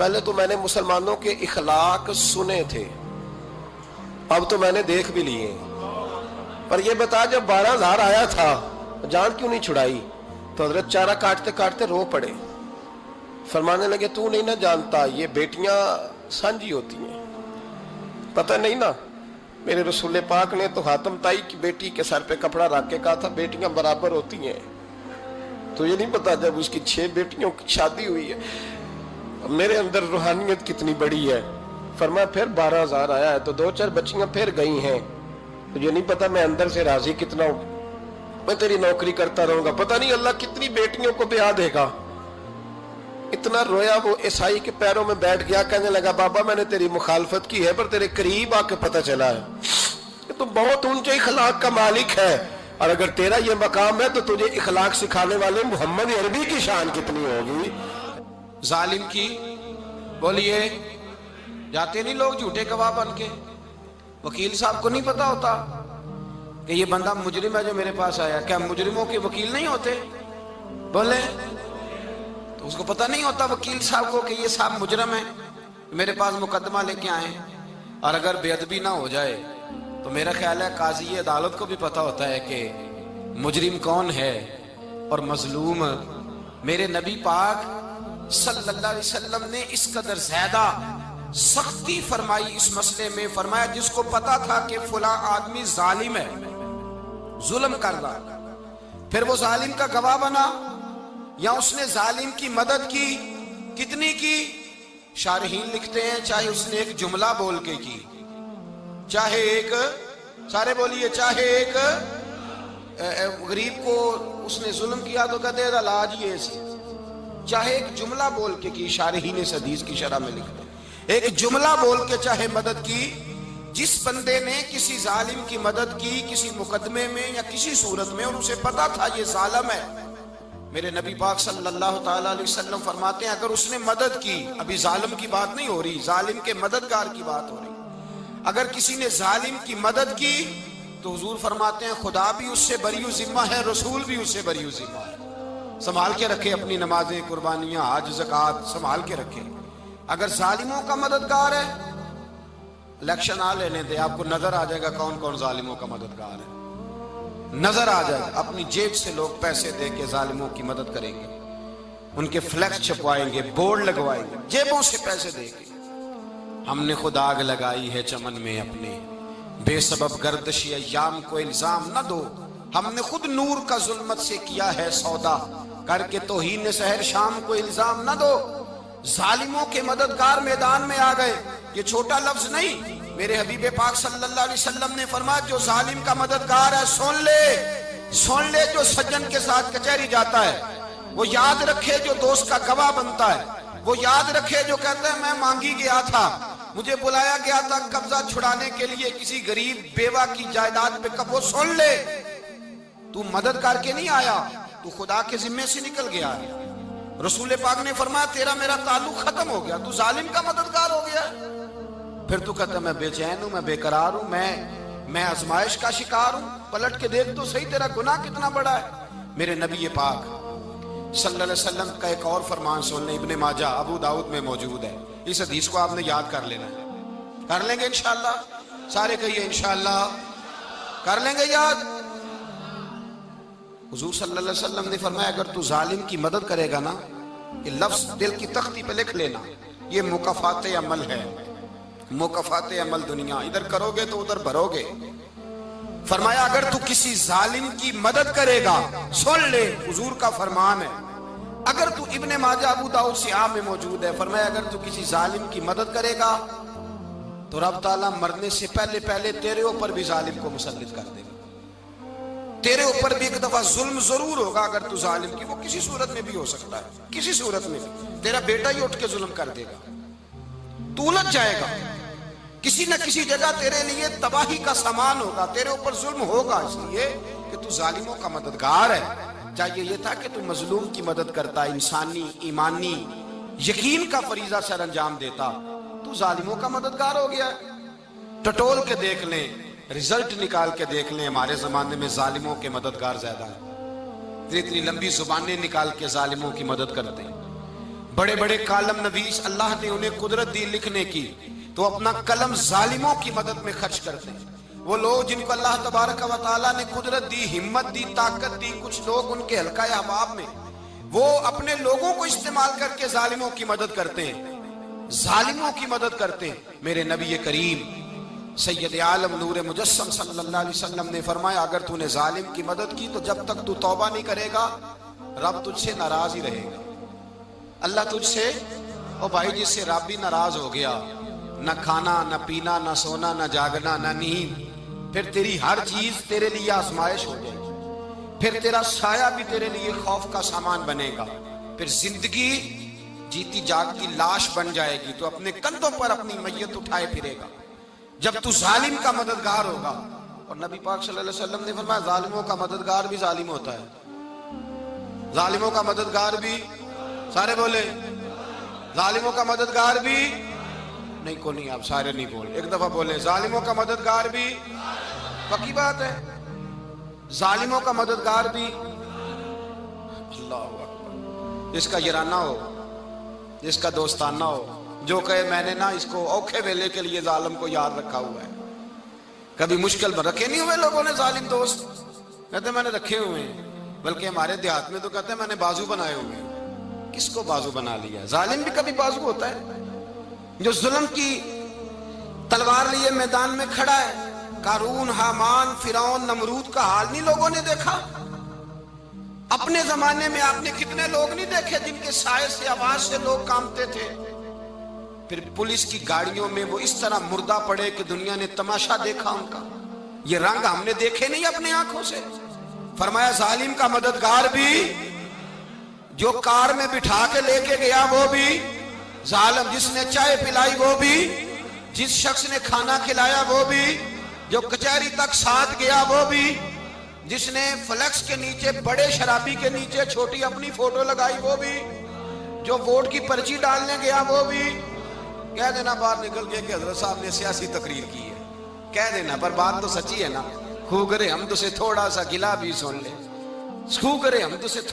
پہلے تو میں نے مسلمانوں کے اخلاق سنے تھے، اب تو میں نے دیکھ بھی لیے، پر یہ بتا جب 12,000 آیا تھا جان کیوں نہیں چھڑائی؟ تو حضرت چارہ کاٹتے کاٹتے رو پڑے، فرمانے لگے تو نہیں نہ جانتا یہ بیٹیاں سانجی ہوتی ہیں، پتہ نہیں نا؟ میرے رسول پاک نے تو حاتم تائی کی بیٹی کے سر پہ کپڑا رکھ کے کہا تھا بیٹیاں برابر ہوتی ہیں، تو یہ نہیں پتا جب اس کی 6 بیٹیوں کی شادی ہوئی ہے میرے اندر روحانیت کتنی بڑی ہے۔ فرمایا پھر 12,000 آیا ہے تو 2-4 بچیاں پھر گئی ہیں، تو یہ نہیں پتا میں اندر سے راضی کتنا ہوں، میں تیری نوکری کرتا رہوں گا، پتہ نہیں اللہ کتنی بیٹیوں کو بیاہ دے گا۔ اتنا رویا وہ عیسائی کے پیروں میں بیٹھ گیا، کہنے لگا بابا میں نے تیری مخالفت کی ہے پر تیرے قریب آ کے پتہ چلا ہے کہ تو بہت اونچے اخلاق کا مالک ہے، اور اگر تیرا یہ مقام ہے تو تجھے اخلاق سکھانے والے محمد عربی کی شان کتنی ہوگی۔ ظالم کی بولیے جاتے نہیں لوگ جھوٹے گواہ بن کے، وکیل صاحب کو نہیں پتا ہوتا کہ یہ بندہ مجرم ہے جو میرے پاس آیا، کیا مجرموں کے وکیل نہیں ہوتے؟ بولے تو اس کو پتہ نہیں ہوتا وکیل صاحب کو کہ یہ صاحب مجرم ہے، میرے پاس مقدمہ لے کے آئے، اور اگر بے ادبی نہ ہو جائے تو میرا خیال ہے قاضی عدالت کو بھی پتا ہوتا ہے کہ مجرم کون ہے اور مظلوم۔ میرے نبی پاک صلی اللہ علیہ وسلم نے اس قدر زیادہ سختی فرمائی اس مسئلے میں، فرمایا جس کو پتا تھا کہ فلاں آدمی ظالم ہے، ظلم کر رہا، پھر وہ ظالم کا گواہ بنا یا اس نے ظالم کی مدد کی، کتنی کی؟ شارحین لکھتے ہیں چاہے اس نے ایک جملہ بول کے کی، چاہے ایک، سارے بولیے، چاہے ایک غریب کو اس نے ظلم کیا تو کہتے ہیں علاج یہ سی، چاہے ایک جملہ بول کے کی، شارحین اس حدیث کی شرح میں لکھتے ہیں ایک جملہ بول کے چاہے مدد کی، جس بندے نے کسی ظالم کی مدد کی کسی مقدمے میں یا کسی صورت میں اور اسے پتا تھا یہ ظالم ہے، میرے نبی پاک صلی اللہ تعالیٰ علیہ وسلم فرماتے ہیں اگر اس نے مدد کی، ابھی ظالم کی بات نہیں ہو رہی، ظالم کے مددگار کی بات ہو رہی، اگر کسی نے ظالم کی مدد کی تو حضور فرماتے ہیں خدا بھی اس سے بری و ذمہ ہے، رسول بھی اس سے بری و ذمہ ہے۔ سنبھال کے رکھے اپنی نمازیں، قربانیاں، حج، زکوٰۃ سنبھال کے رکھے۔ اگر ظالموں کا مددگار ہے، الیکشن آ لینے دے، آپ کو نظر آ جائے گا کون کون ظالموں کا مددگار ہے، نظر آ جائے گا۔ اپنی جیب سے لوگ پیسے دے کے ظالموں کی مدد کریں گے، ان کے فلیکس چھپوائیں گے، بورڈ لگوائیں گے، جیبوں سے پیسے دے کے۔ ہم نے خود آگ لگائی ہے چمن میں اپنے، بے سبب گردشی ایام کو الزام نہ دو، ہم نے خود نور کا ظلمت سے کیا ہے سودا، کر کے توہین سحر شام کو الزام نہ دو۔ ظالموں کے مددگار میدان میں آ گئے، یہ چھوٹا لفظ نہیں، میرے حبیب پاک صلی اللہ علیہ وسلم نے فرمایا جو ظالم کا مددگار ہے سن لے جو سجن کے ساتھ کچہری جاتا ہے، وہ یاد رکھے جو دوست کا گواہ بنتا ہے، وہ یاد رکھے جو کہتا ہے میں مانگی گیا تھا، مجھے بلایا گیا تھا قبضہ چھڑانے کے لیے کسی غریب بیوہ کی جائیداد پہ، وہ سن لے تو مدد کر کے نہیں آیا، تو خدا کے ذمے سے نکل گیا ہے۔ رسول پاک نے فرمایا تیرا میرا تعلق ختم ہو گیا، تو ظالم کا مددگار ہو گیا، پھر تو کہتا میں بے چین ہوں، میں بے قرار ہوں، میں آزمائش کا شکار ہوں، پلٹ کے دیکھ تو صحیح تیرا گناہ کتنا بڑا ہے۔ میرے نبی پاک صلی اللہ علیہ وسلم کا ایک اور فرمان سن لیں، ابن ماجہ ابو داؤد میں موجود ہے، اس حدیث کو آپ نے یاد کر لینا ہے، کر لیں گے انشاءاللہ، سارے کہیے انشاءاللہ، کر لیں گے یاد۔ حضور صلی اللہ علیہ وسلم نے فرمایا اگر تو ظالم کی مدد کرے گا نا، یہ لفظ دل کی تختی پہ لکھ لینا، یہ مکافات عمل ہے، مکافات عمل دنیا، ادھر کرو گے تو ادھر بھرو گے۔ فرمایا اگر تو کسی ظالم کی مدد کرے گا، سن لے حضور کا فرمان ہے، اگر تو ابن ماجہ ابو داؤد سیاہ میں موجود ہے، فرمایا اگر تو کسی ظالم کی مدد کرے گا تو رب تعالیٰ مرنے سے پہلے تیرے اوپر بھی ظالم کو مسلط کر دے گا، تیرے اوپر بھی ایک دفعہ ظلم ضرور ہوگا اگر تو ظالم کی، وہ کسی صورت میں بھی ہو سکتا ہے، کسی صورت میں بھی تیرا بیٹا ہی اٹھ کے ظلم کر دے گا، تو الجھ جائے گا، کسی نہ کسی جگہ تیرے لیے تباہی کا سامان ہوگا، تیرے اوپر ظلم ہوگا، اس لیے کہ تو ظالموں کا مددگار ہے۔ چاہیے یہ تھا کہ تو مظلوم کی مدد کرتا، انسانی ایمانی یقین کا فریضہ سر انجام دیتا، تو ظالموں کا مددگار ہو گیا۔ ٹٹول کے دیکھ لیں، رزلٹ نکال کے دیکھ لیں، ہمارے زمانے میں ظالموں کے مددگار زیادہ ہیں، اتنی لمبی زبانیں نکال کے ظالموں کی مدد کرتے ہیں۔ بڑے بڑے کالم نویس اللہ نے انہیں قدرت دی لکھنے کی، تو اپنا قلم ظالموں کی مدد میں خرچ کرتے ہیں۔ وہ لوگ جن کو اللہ تبارک و تعالیٰ نے قدرت دی، ہمت دی، طاقت دی، کچھ لوگ ان کے حلقہ احباب میں، وہ اپنے لوگوں کو استعمال کر کے ظالموں کی مدد کرتے ہیں، ظالموں کی مدد کرتے ہیں۔ میرے نبی کریم سید عالم نور مجسم صلی اللہ علیہ وسلم نے فرمایا، اگر تو نے ظالم کی مدد کی تو جب تک تو توبہ نہیں کرے گا رب تجھ سے ناراض ہی رہے گا۔ اللہ تجھ سے، او بھائی جس سے رب بھی ناراض ہو گیا، نہ کھانا نہ پینا نہ سونا نہ جاگنا نہ نیند، پھر تیری ہر چیز تیرے لیے آزمائش ہو جائے گی، پھر تیرا سایہ بھی تیرے لیے خوف کا سامان بنے گا، پھر زندگی جیتی جاگتی لاش بن جائے گی، تو اپنے کندھوں پر اپنی میت اٹھائے پھرے گا جب تو ظالم کا مددگار ہوگا۔ اور نبی پاک صلی اللہ علیہ وسلم نے فرمایا ظالموں کا مددگار بھی ظالم ہوتا ہے، ظالموں کا مددگار بھی، سارے بولے ظالموں کا مددگار بھی، نہیں کو نہیں، آپ سارے نہیں بولے، ایک دفعہ بولے ظالموں کا مددگار بھی، پکی بات ہے، ظالموں کا مددگار بھی۔ اللہ اکبر، جس کا یارانہ ہو، جس کا دوستانہ ہو، جو کہے میں نے نا اس کو اوکھے ویلے کے لیے ظالم کو یاد رکھا ہوا ہے۔ کبھی مشکل میں رکھے نہیں ہوئے لوگوں نے ظالم دوست، کہتے میں نے رکھے ہوئے ہیں، بلکہ ہمارے دیہات میں تو کہتے ہیں میں نے بازو بنائے ہوئے ہیں۔ کس کو بازو بنا لیا؟ ظالم بھی کبھی بازو ہوتا ہے، جو ظلم کی تلوار لیے میدان میں کھڑا ہے۔ قارون، حامان، فرعون، نمرود کا حال نہیں لوگوں نے دیکھا؟ اپنے زمانے میں آپ نے کتنے لوگ نہیں دیکھے جن کے سائے سے، آواز سے لوگ کانپتے تھے؟ پھر پولیس کی گاڑیوں میں وہ اس طرح مردہ پڑے کہ دنیا نے تماشا دیکھا ان کا۔ یہ رنگ ہم نے دیکھے نہیں اپنے آنکھوں سے۔ فرمایا ظالم کا مددگار بھی، جو کار میں بٹھا کے لے کے گیا وہ بھی ظالم، جس نے چائے پلائی وہ بھی، جس شخص نے کھانا کھلایا وہ بھی، جو کچہری تک ساتھ گیا وہ بھی، جس نے فلیکس کے نیچے، بڑے شرابی کے نیچے چھوٹی اپنی فوٹو لگائی وہ بھی، جو ووٹ کی پرچی ڈالنے گیا وہ بھی۔ کہہ دینا باہر نکل کے کہ حضرت صاحب نے سیاسی تقریر کی ہے، کہہ دینا، پر بات تو سچی ہے نا۔ خو کرے ہم تو سے تھوڑا سا گلا بھی سن لے، خو کرے ہم تو سے